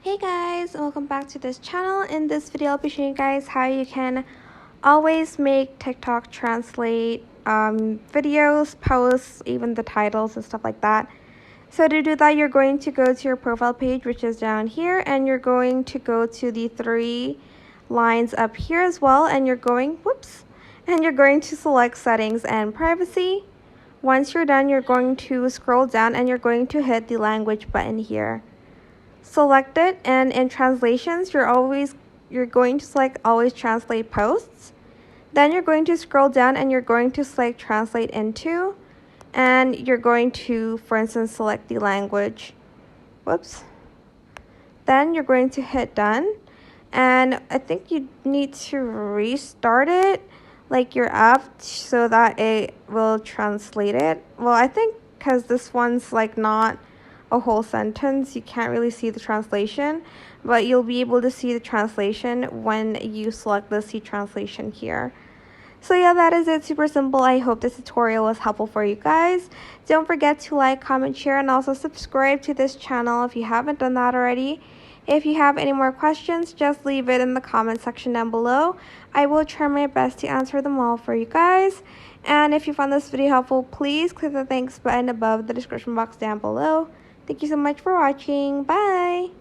Hey guys, welcome back to this channel. In this video I'll be showing you guys how you can always make TikTok translate videos, posts, even the titles and stuff like that. So to do that, you're going to go to your profile page, which is down here, and you're going to go to the three lines up here as well, and you're going to select settings and privacy. Once you're done, you're going to scroll down and you're going to hit the language button here. Select it, and in translations you're going to select always translate posts. Then you're going to scroll down and you're going to select translate into, and you're going to, for instance, select the language. Then you're going to hit done, and I think you need to restart it, like your app, so that it will translate it. Well, I think because this one's like not a whole sentence, you can't really see the translation, but you'll be able to see the translation when you select the see translation here. So yeah, that is it. Super simple. I hope this tutorial was helpful for you guys. Don't forget to like, comment, share, and also subscribe to this channel if you haven't done that already. If you have any more questions, just leave it in the comment section down below. I will try my best to answer them all for you guys. And if you found this video helpful, please click the thanks button above the description box down below. Thank you so much for watching. Bye!